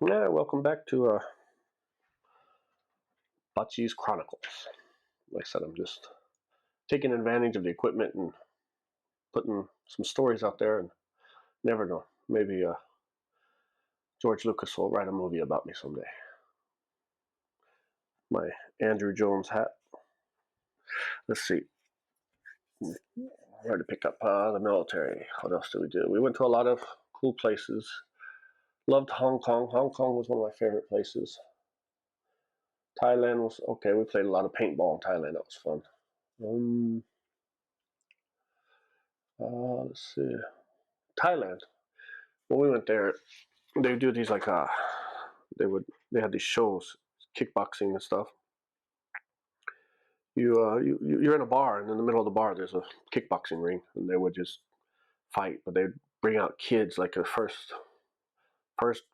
Yeah, welcome back to Bachi's Chronicles. Like I said, I'm just taking advantage of the equipment and putting some stories out there, and never know. Maybe George Lucas will write a movie about me someday. My Andrew Jones hat. Let's see. Where to pick up the military? What else did we do? We went to a lot of cool places. Loved Hong Kong. Hong Kong was one of my favorite places. Thailand was okay. We played a lot of paintball in Thailand. That was fun. Um, let's see. Thailand. When we went there, they do these like they had these shows, kickboxing and stuff. You're in a bar, and in the middle of the bar there's a kickboxing ring, and they would just fight. But they'd bring out kids. Like the first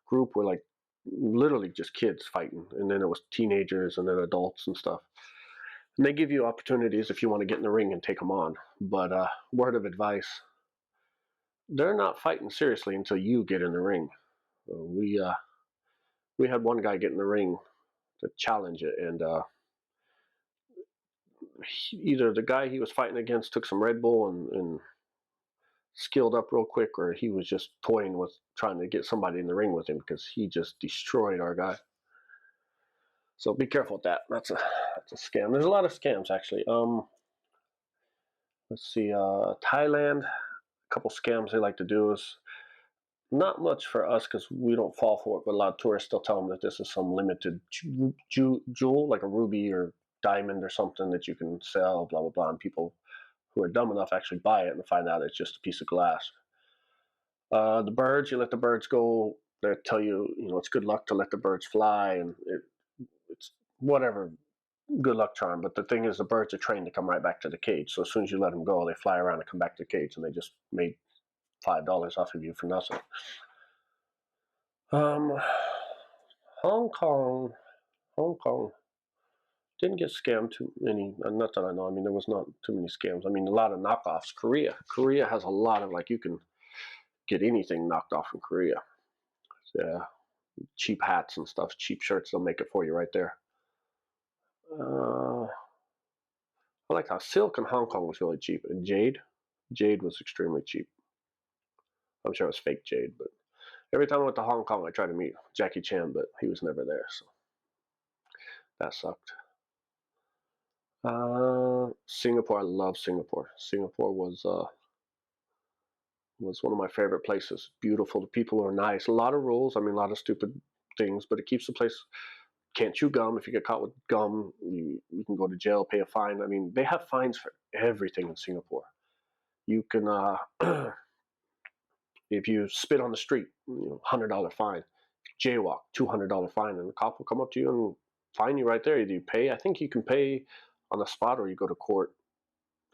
group were like literally just kids fighting, and then it was teenagers, and then adults and stuff. And they give you opportunities if you want to get in the ring and take them on. But word of advice: they're not fighting seriously until you get in the ring. We had one guy get in the ring to challenge it, and either the guy he was fighting against took some Red Bull and skilled up real quick, or he was just toying with trying to get somebody in the ring with him because he just destroyed our guy. So be careful with that. That's a scam. There's a lot of scams actually. Let's see. Thailand. A couple scams they like to do is not much for us because we don't fall for it, but a lot of tourists still tell them that this is some limited jewel, like a ruby or diamond or something that you can sell, blah blah blah, and people who are dumb enough actually buy it and find out it's just a piece of glass. The birds, you let the birds go. They tell you, it's good luck to let the birds fly, and it's whatever good luck charm. But the thing is, the birds are trained to come right back to the cage. So as soon as you let them go, they fly around and come back to the cage, and they just made $5 off of you for nothing. Um, Hong Kong, Hong Kong didn't get scammed too many. Not that I know. I mean, there was not too many scams. I mean, a lot of knockoffs. Korea has a lot of like you can get anything knocked off from Korea. Yeah, cheap hats and stuff, cheap shirts. They'll make it for you right there. I like how silk in Hong Kong was really cheap, and jade was extremely cheap. I'm sure it was fake jade, but every time I went to Hong Kong, I tried to meet Jackie Chan, but he was never there, so that sucked. Singapore, I love Singapore. Singapore was one of my favorite places. Beautiful, the people are nice. A lot of rules. I mean, a lot of stupid things, but it keeps the place. Can't chew gum. If you get caught with gum, you can go to jail, pay a fine. I mean, they have fines for everything in Singapore. You can, if you spit on the street, $100 fine. Jaywalk, $200 fine, and the cop will come up to you and fine you right there. Either you pay. I think you can pay on the spot, or you go to court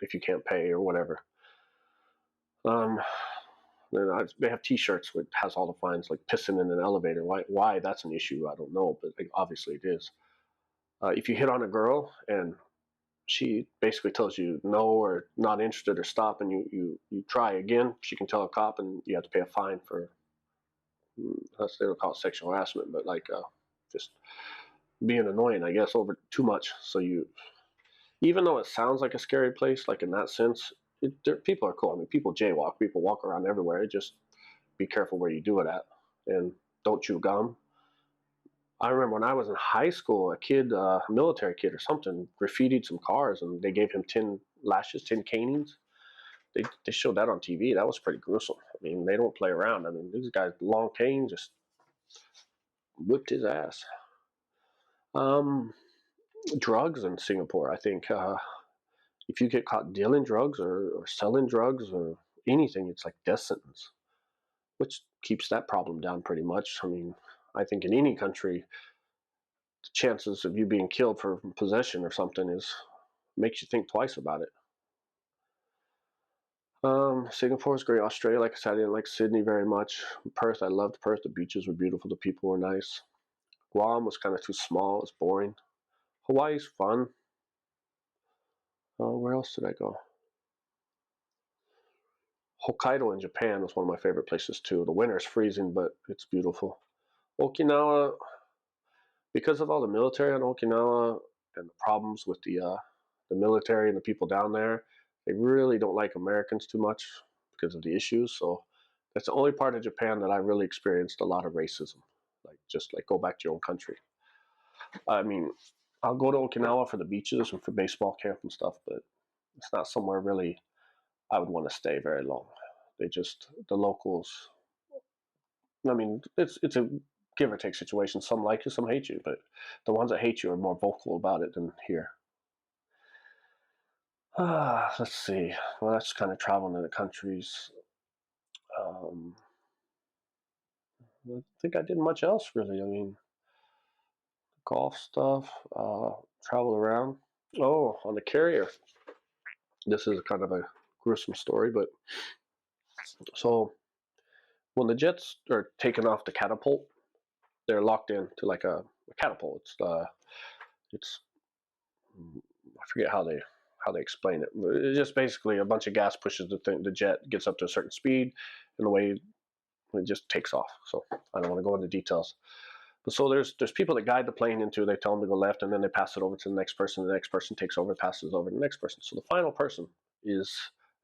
if you can't pay or whatever. Um, they have T-shirts which has all the fines, like pissing in an elevator. Why that's an issue, I don't know, but obviously it is. If you hit on a girl and she basically tells you no or not interested or stop, and you try again, she can tell a cop, and you have to pay a fine for. They don't call it sexual harassment, but like just being annoying, I guess, over too much. So even though it sounds like a scary place, like in that sense, people are cool. I mean, people jaywalk, people walk around everywhere. Just be careful where you do it at, and don't chew gum. I remember when I was in high school, a kid, a military kid or something, graffitied some cars, and they gave him 10 lashes, 10 canings. They showed that on TV. That was pretty gruesome. I mean, they don't play around. I mean, these guys, long cane, just whipped his ass. Um, Drugs in Singapore, I think. If you get caught dealing drugs or selling drugs or anything, it's like death sentence, which keeps that problem down pretty much. I mean, I think in any country, the chances of you being killed for possession or something is makes you think twice about it. Singapore is great. Australia, like I said, I didn't like Sydney very much. Perth, I loved Perth. The beaches were beautiful. The people were nice. Guam was kind of too small. It was boring. Hawaii's fun. Where else did I go? Hokkaido in Japan was one of my favorite places too. The winter is freezing, but it's beautiful. Okinawa, because of all the military on Okinawa and the problems with the military and the people down there, they really don't like Americans too much because of the issues. So that's the only part of Japan that I really experienced a lot of racism. Like just like go back to your own country. I mean, I'll go to Okinawa for the beaches and for baseball camp and stuff, but it's not somewhere really I would want to stay very long. They just the locals. I mean, it's a give or take situation. Some like you, some hate you, but the ones that hate you are more vocal about it than here. Let's see. Well, that's kind of traveling to the countries. Um, I think I did much else really. I mean, golf stuff, travel around. Oh, on the carrier. This is kind of a gruesome story, but so when the jets are taken off the catapult, they're locked in to like a catapult. It's I forget how they explain it. It's just basically a bunch of gas pushes the thing. The jet gets up to a certain speed, and the way it just takes off. So I don't want to go into details. But so there's people that guide the plane into. They tell them to go left, and then they pass it over to the next person. The next person takes over, passes over to the next person. So the final person is.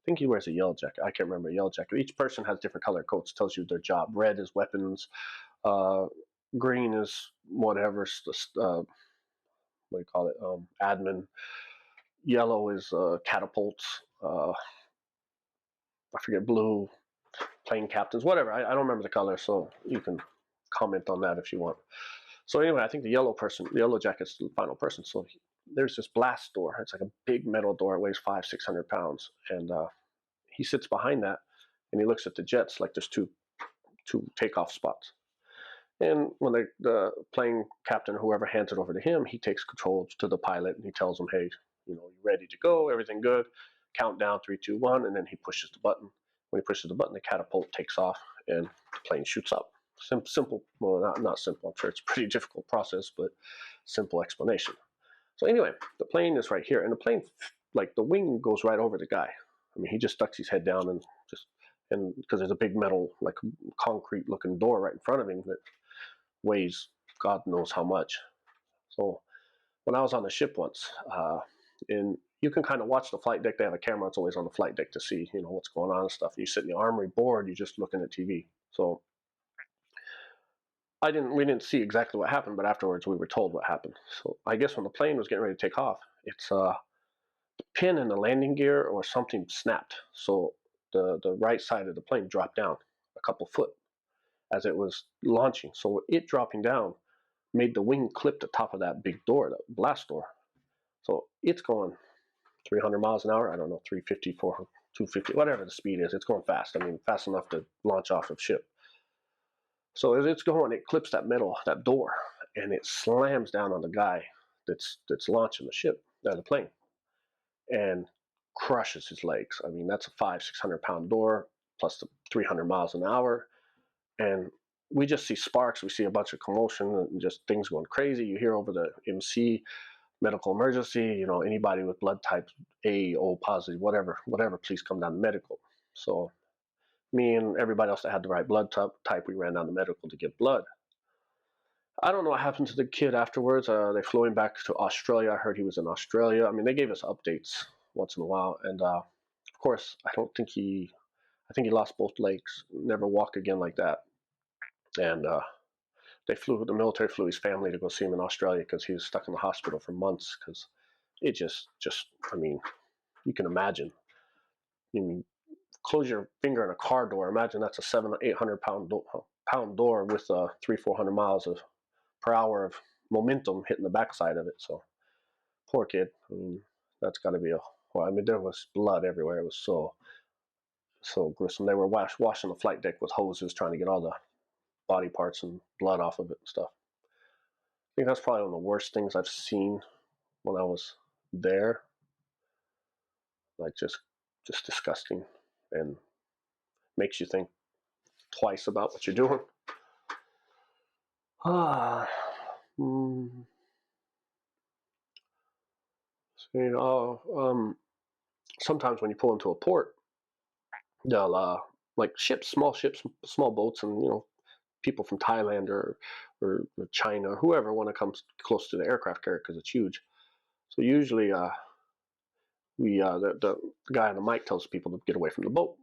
I think he wears a yellow jacket. I can't remember a yellow jacket. Each person has different color coats. Tells you their job. Red is weapons. Uh, green is whatever. What do you call it? Admin. Yellow is catapults. I forget blue plane captains. Whatever. I don't remember the color, so you can comment on that if you want. So anyway, I think the yellow jacket's the final person. So there's this blast door. It's like a big metal door. It weighs 500-600 pounds, and he sits behind that, and he looks at the jets like there's two takeoff spots. And when the plane captain, whoever hands it over to him, he takes control to the pilot and he tells him, "Hey, you ready to go? Everything good? Count down 3, 2, 1," and then he pushes the button. When he pushes the button, the catapult takes off and the plane shoots up. Simple. Well, not simple. I'm sure it's a pretty difficult process, but simple explanation. So anyway, the plane is right here, and the plane, like the wing, goes right over the guy. I mean, he just ducks his head down and because there's a big metal, like concrete looking door right in front of him that weighs God knows how much. So when I was on the ship once, and you can kind of watch the flight deck. They have a camera. It's always on the flight deck to see, what's going on and stuff. You sit in the armory board, you're just looking at TV. So we didn't see exactly what happened, but afterwards we were told what happened. So I guess when the plane was getting ready to take off, it's the pin in the landing gear or something snapped. So the right side of the plane dropped down a couple foot as it was launching. So it dropping down made the wing clip the top of that big door, the blast door. So it's going 300 miles an hour. I don't know, 350, 400, 250, whatever the speed is. It's going fast. I mean, fast enough to launch off of ship. So as it's going, it clips that door, and it slams down on the guy that's launching the ship, the plane, and crushes his legs. I mean, that's a 500-600 pound door plus the 300 miles an hour, and we just see sparks. We see a bunch of commotion and just things going crazy. You hear over the MC, medical emergency. Anybody with blood type A, O positive, whatever, please come down to medical. So me and everybody else that had the right blood type, we ran down to medical to get blood. I don't know what happened to the kid afterwards. They flew him back to Australia. I heard he was in Australia. I mean, they gave us updates once in a while, and of course, I think he lost both legs. Never walked again like that. And the military flew his family to go see him in Australia because he was stuck in the hospital for months because it just, I mean, you can imagine. I mean, close your finger in a car door. Imagine that's a 700-800 pound door with 300-400 miles per hour of momentum hitting the backside of it. So poor kid. I mean, that's got to be well, I mean, there was blood everywhere. It was so gruesome. They were washing the flight deck with hoses trying to get all the body parts and blood off of it and stuff. I think that's probably one of the worst things I've seen when I was there. Like just disgusting, and makes you think twice about what you're doing. So, sometimes when you pull into a port, they'll like small ships, small boats, and people from Thailand or China or whoever want to come close to the aircraft carrier because it's huge. So usually, the guy on the mic tells people to get away from the boat.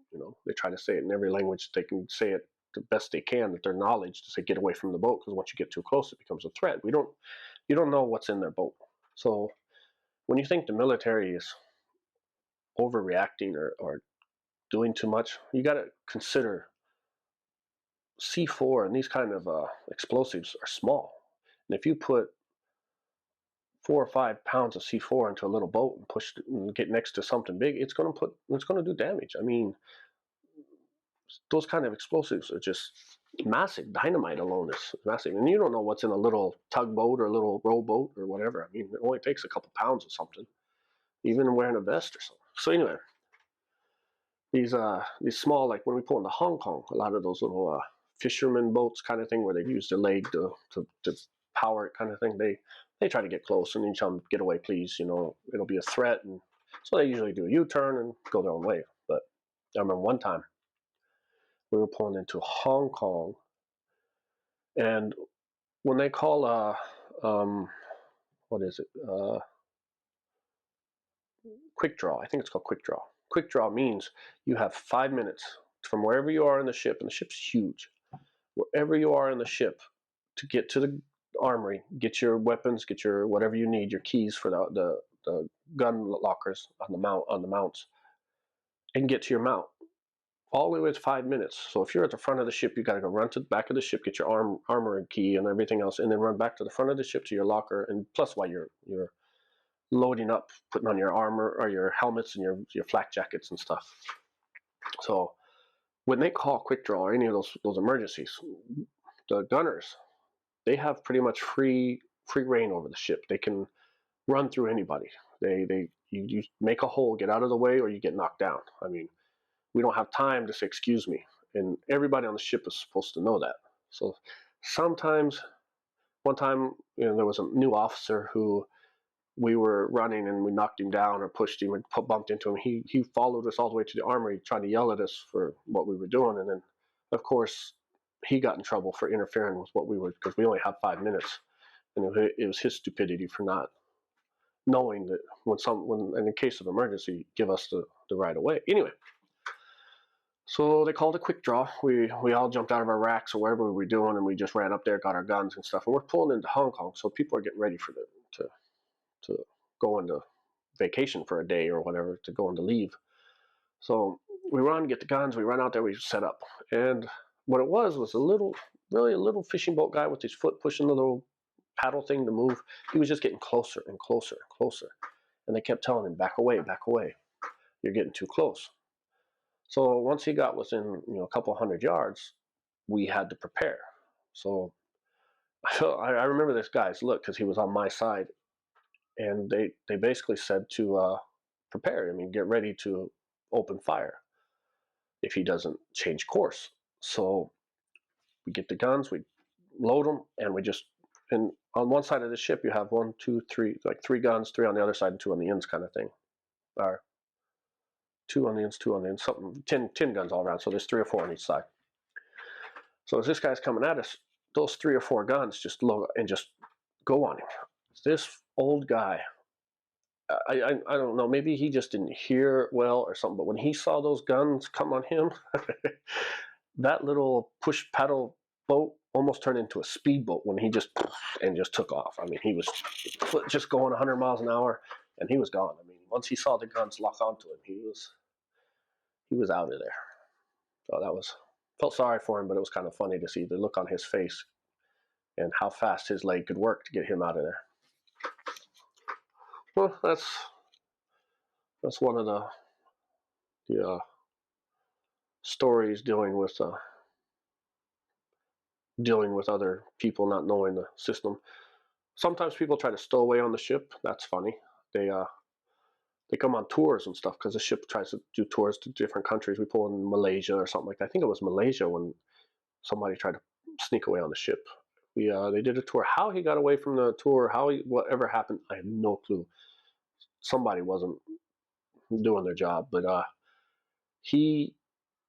They try to say it in every language they can say it the best they can with their knowledge to say get away from the boat, because once you get too close, it becomes a threat. You don't know what's in their boat. So when you think the military is overreacting or doing too much, you got to consider C4 and these kind of explosives are small. And if you put 4 or 5 pounds of C4 into a little boat and push it and get next to something big, it's going to do damage. I mean, those kind of explosives are just massive. Dynamite alone is massive, and you don't know what's in a little tugboat or a little rowboat or whatever. I mean, it only takes a couple pounds of something, even wearing a vest or something. So anyway, these small, like when we pull into Hong Kong, a lot of those little fisherman boats kind of thing where they use their leg to power it kind of thing. They try to get close and then tell them, get away, please. It'll be a threat, and so they usually do a U-turn and go their own way. But I remember one time we were pulling into Hong Kong, and when they call what is it? Quick draw. I think it's called quick draw. Quick draw means you have 5 minutes from wherever you are in the ship, and the ship's huge. Wherever you are in the ship, to get to the armory, get your weapons, get your whatever you need, your keys for the gun lockers on the mounts, and get to your mount. All the way with 5 minutes. So if you're at the front of the ship, you got to go run to the back of the ship, get your armor key and everything else, and then run back to the front of the ship to your locker. And plus, while you're loading up, putting on your armor or your helmets and your flak jackets and stuff. So when they call quick draw or any of those emergencies, the gunners, they have pretty much free reign over the ship. They can run through anybody. You make a hole, get out of the way, or you get knocked down. I mean, we don't have time to say excuse me, and everybody on the ship is supposed to know that. So sometimes, one time, there was a new officer who we were running and we knocked him down or pushed him and bumped into him. He followed us all the way to the armory, trying to yell at us for what we were doing, and then of course he got in trouble for interfering with what we were, because we only have 5 minutes, and it was his stupidity for not knowing that when in case of emergency, give us the right of way. Anyway, so they called a quick draw. We all jumped out of our racks or wherever we were doing, and we just ran up there, got our guns and stuff, and we're pulling into Hong Kong. So people are getting ready to go into vacation for a day or whatever, to go into leave. So we run, get the guns, we run out there, we set up, and what it was a little fishing boat guy with his foot pushing the little paddle thing to move. He was just getting closer and closer and closer, and they kept telling him, back away, you're getting too close. So once he got within a couple hundred yards, we had to prepare. So I remember this guy's look, because he was on my side, and they basically said to prepare. I mean, get ready to open fire if he doesn't change course. So we get the guns, we load them, and and on one side of the ship you have 1, 2, 3, like 3 guns, 3 on the other side and 2 on the ends, kind of thing. Or 2 on the ends, 2 on the ends, something, 10 guns all around. So there's 3 or 4 on each side. So as this guy's coming at us, those 3 or 4 guns just load and just go on him. This old guy, I don't know, maybe he just didn't hear well or something, but when he saw those guns come on him, that little push paddle boat almost turned into a speedboat when he just took off. I mean, he was just going 100 miles an hour, and he was gone. I mean, once he saw the guns lock onto him, he was out of there. So felt sorry for him, but it was kind of funny to see the look on his face and how fast his leg could work to get him out of there. Well, that's one of the stories dealing with other people not knowing the system. Sometimes people try to stow away on the ship. That's funny. They come on tours and stuff, because the ship tries to do tours to different countries. We pull in Malaysia or something like that. I think it was Malaysia when somebody tried to sneak away on the ship. They did a tour. How he got away from the tour, whatever happened, I have no clue. Somebody wasn't doing their job, but he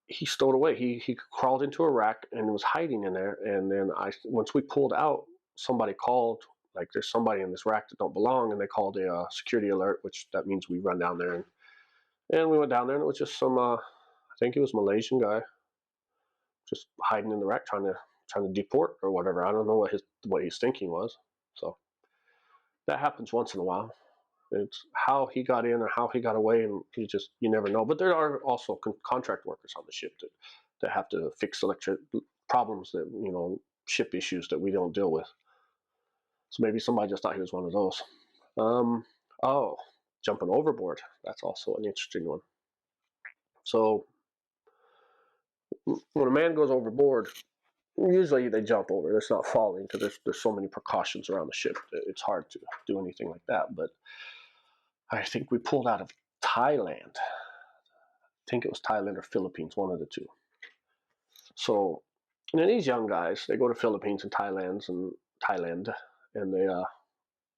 he stowed away. He crawled into a rack and was hiding in there. And then once we pulled out, somebody called, like, there's somebody in this rack that don't belong, and they called a security alert, which that means we run down there, and we went down there, and it was just some I think it was Malaysian guy just hiding in the rack trying to deport or whatever. I don't know what his thinking was. So that happens once in a while. It's how he got in or how he got away, and you never know. But there are also contract workers on the ship that have to fix electric problems that, ship issues that we don't deal with. So maybe somebody just thought he was one of those. Oh, jumping overboard. That's also an interesting one. So when a man goes overboard, usually they jump over. It's not falling because there's so many precautions around the ship. It's hard to do anything like that. But I think we pulled out of Thailand. I think it was Thailand or Philippines, one of the two. So, and then these young guys, they go to Philippines and Thailand, and they,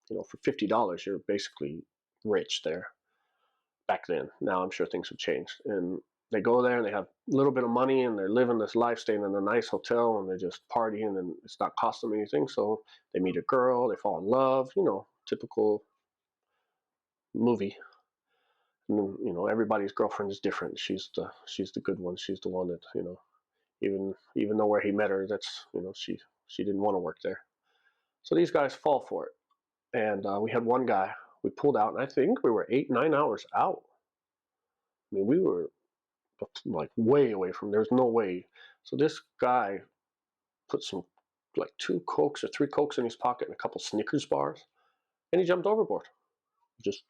for $50, you're basically rich there. Back then, now I'm sure things have changed, and they go there and they have a little bit of money and they're living this life, staying in a nice hotel, and they're just partying, and it's not costing them anything. So they meet a girl, they fall in love, typical movie. And, everybody's girlfriend is different. She's the good one. She's the one that, even though where he met her, that's, she didn't want to work there. So these guys fall for it. And we had one guy, we pulled out, and I think we were 8-9 hours out. I mean, we were like way away from, there's no way. So this guy put some, like 2 Cokes or 3 Cokes in his pocket and a couple Snickers bars, and he jumped overboard. Just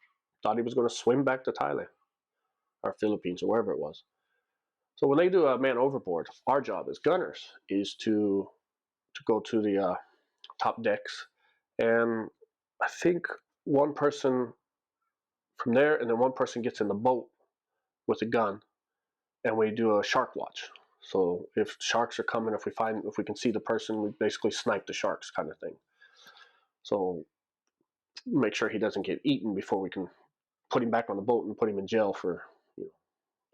thought he was going to swim back to Thailand or Philippines or wherever it was. So when they do a man overboard, our job as gunners is to go to the top decks, and I think one person from there, and then one person gets in the boat with a gun, and we do a shark watch. So if sharks are coming, if we can see the person, we basically snipe the sharks, kind of thing. So make sure he doesn't get eaten before we can put him back on the boat and put him in jail for,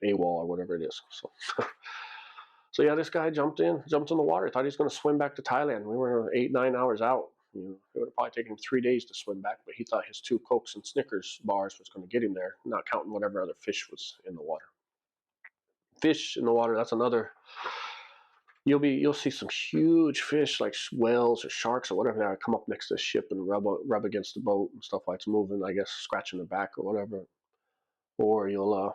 AWOL or whatever it is. So so yeah, this guy jumped in the water, thought he was going to swim back to Thailand. We were 8-9 hours out. It would have probably taken him 3 days to swim back, but he thought his 2 Cokes and Snickers bars was going to get him there, not counting whatever other fish was in the water. Fish in the water, that's another. You'll see some huge fish like whales or sharks or whatever that come up next to the ship and rub against the boat and stuff like it's moving, I guess, scratching their back or whatever. Or I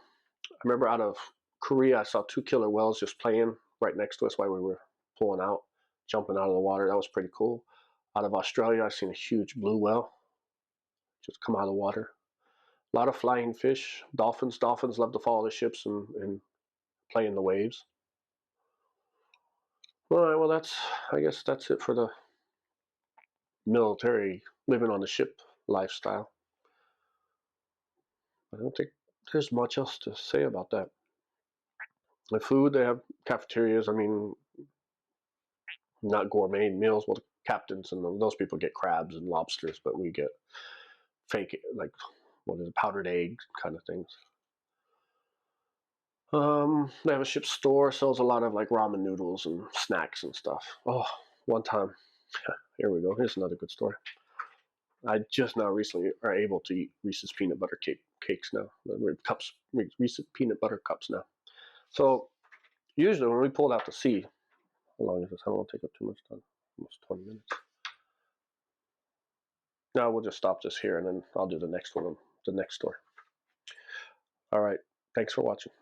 remember out of Korea, I saw 2 killer whales just playing right next to us while we were pulling out, jumping out of the water. That was pretty cool. Out of Australia, I've seen a huge blue whale just come out of the water. A lot of flying fish. Dolphins love to follow the ships and play in the waves. All right, well, I guess that's it for the military living on the ship lifestyle. I don't think there's much else to say about that. The food, they have cafeterias. I mean, not gourmet meals. Well, the captains and those people get crabs and lobsters, but we get fake, like, what is it, powdered egg kind of things. They have a ship store, sells a lot of like ramen noodles and snacks and stuff. Oh, one time, here we go. Here's another good story. I just now recently are able to eat Reese's peanut butter cakes now. Cups, Reese's peanut butter cups now. So usually when we pulled out to sea, how long is this? I don't want to take up too much time. Almost 20 minutes. Now we'll just stop this here, and then I'll do the next one, the next story. All right. Thanks for watching.